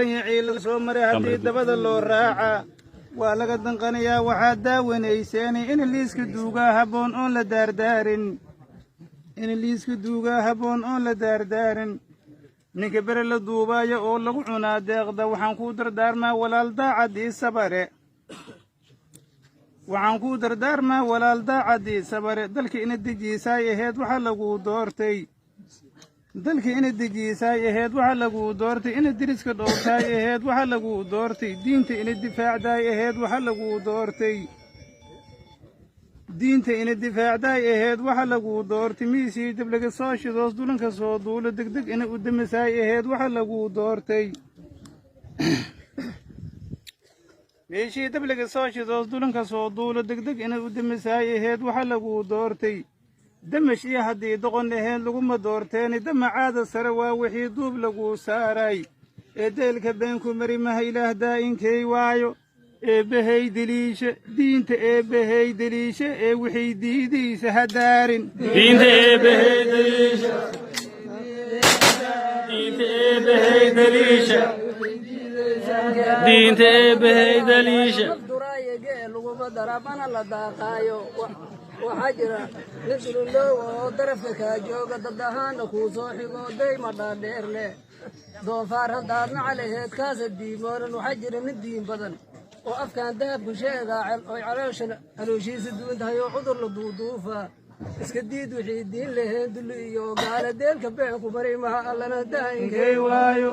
danyacii la soo maray haddii dabada loo raaca waa laga danqanayaa waxaad daawanayseeni in liiska duugaa habboon oon la daardaarin in liiska duugaa habboon oon la daardaarin ninka bere la duubaayo oo lagu cunaa deeqda waxaan kuu dardaarmaa walaal daacadii sabare waxaan kuu dardaarmaa walaal daacadii sabare dalkii ina dejiisaay ahayd waxa laguu doortay dalkii ina dejiisaay ahayd waxa laguu doortay ina deriska dhowrtaay ahayd waxa laguu doortay diinta ina difaacdaay ahayd waxa laguu doortay diinta ina difaacdaay ahayd waxa laguu doortay miisii dab laga soo shidoos dulanka soo duulo degdeg ina u damisaay ahayd waxa laguu doortay meeshii dab laga soo shidoos dulanka soo duulo degdeg ina u damisaay ahayd waxa laguu doortay damash iyo haddii doqon ahayd laguma doorteeni damacaada sare waa wixii duub laguu saaray ee deelka beenku mari maha ilaah daa'inkay waayo eebbahay deliisha diinta eebbahay deliisha ee wixii diidiisa ha daarin diinta eebbahay deliisha diinta eebbahay deliisha diinta eebbahay deliisha laguma darabana la daaqaayo waxaa jira nin dululoow oo darafka kaa jooga dad ahaana kuu soo xigo dayma dhaadheer leh doofaar haddaadna calaheed kaasa diimoonan waxaa jira nin diin badan oo afkaan dahabku sheegaa oy calooshiisa duwan tahay oo cudur la duuduufaa iska diid wixii diin laheen dulli iyo gaala deelka beenku mari maha allana daa'inkay waayo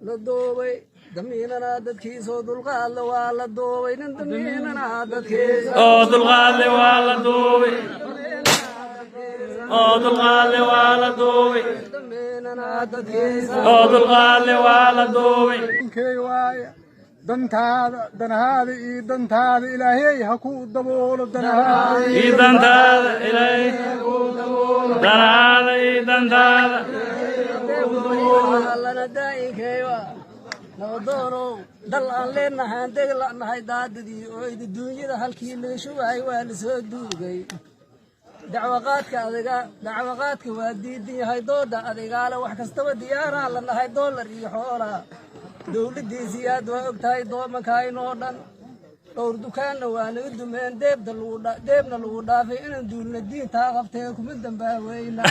la duubay damiinana dadkiisoo dulqaadle waa la duubay nin damiinana dadkiisa oo dulqaadle waa la duubay oo dulqaadle waa la duubay damiinana dadkiisa oo dulqaadle waa la duubay inkay waaye dantaada danahaada iyo dantaada ilaahay ha ku daboolo danahaada iyo dantaada ilaahay ha ku daboolo danahaada iyo dantaada allana daa'inkay waa nabadoonow dal aan leenahaan deg la'nahay daadadii oo idaduunyada halkii laga shubahay waa la soo duugay dacwaqaadka waa diidan yahay dooda adigaale wax kastaba diyaaraan la nahay doolar iyo xoolaa dowladdiisii aad waa og tahay doomankaynoo dhan dhowr dukaanna waa naga dumeen deebna lagu dhaafay inaan duulna diintaa qabtee kuma dambaaweynaa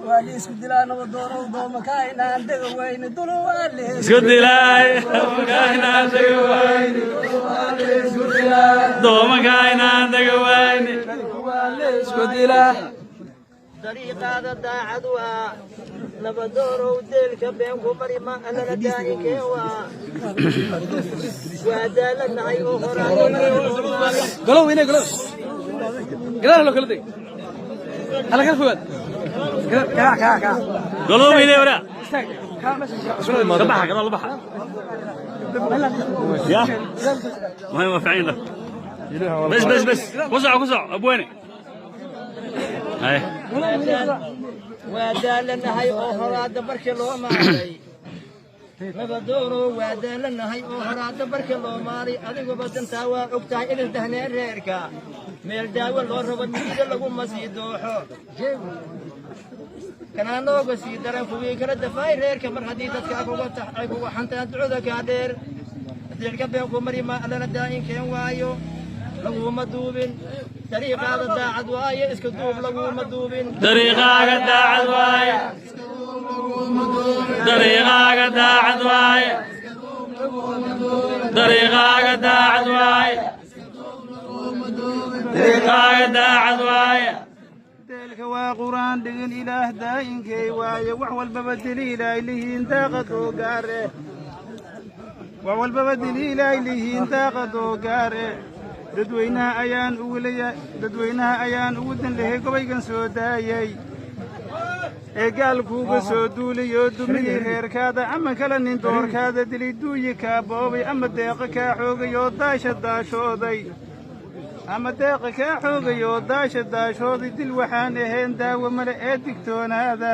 waa liisku dilaa nabadoonow doomankaynaan dega weyne dulu waa isku dilaay doomankaynaan dega weyne doomankaynaan dega weyne isku dilaa dariiqaada daacad waa nabadoorow deelka beenku mari ma allana daa'inkee waa daalanahay oo galow inay galow gadaal loo kala deg hala ka fogaad galow inay wara kabaxa gadaal baxa يا ما في عين بس وسع ابويني هاي وادالناهي oo horaada barkii loo maaray nabadooro waadaalnaahay oo horaada barkii loo maaray adigu badantaa waa ogtahay in dahneen reerka meel daawo loo rabo midda lagu masii dooxo kana nooga sii daran kuwii kala dafay reerka mar hadii dadka kuga xantaan ducada ka dheer deelka beenku mari ma allana daa'inkeen waayo laguma duubin dariiqaada daacad waaye iska duub laguma duubin dariiqaaga daacad waaye dariiqaaga daacad waaye dariiqaaga daacad waaye dariiqaaga daacad waaye deelka waa quraan dhigin ilaah daa'inkay waaye wax walbaba daliilay lihiin daaqadoo gaare wax walbaba daliilay lihiin daaqadoo gaare dadweynaha ayaan ugu danlehay gobaygan soo daayay ee gaalkuuga soo duulay oo dumiyey reerkaada ama kale nin doorkaada dilay duuyi kaa boobay ama deeqa kaa xoogay oo daasha daashooday ama deeqa kaa xoogay oo daasha daashooday dil waxaan ahayn daawo male ee digtoonaada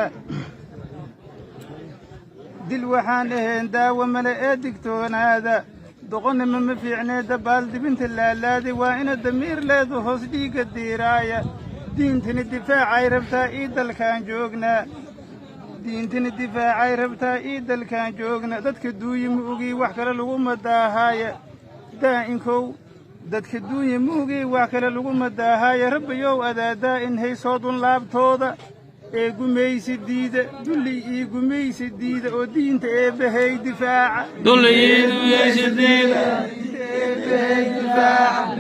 dil waxaan ahayn daawo male ee digtoonaada doqonnima ma fiicnee dabaal dibinta laalaaday waa ina damiir leedu hoos dhiigga diiraaya diintani difaacay rabtaa ii dalkaan joognaa diintana difaacay rabtaa ii dalkaan joogna dadka duuyi ma ogii wax kale laguma daahaaya daa'inkow dadka duunya ma ogii wax kale laguma daahaaya rabbiyow adaadaa in haysoodun laabtooda ee gumaysi diida dulli ii gumaysi diida oo diinta eebbahay difaaca dulli ii gumaysi diida eebbahay difaaca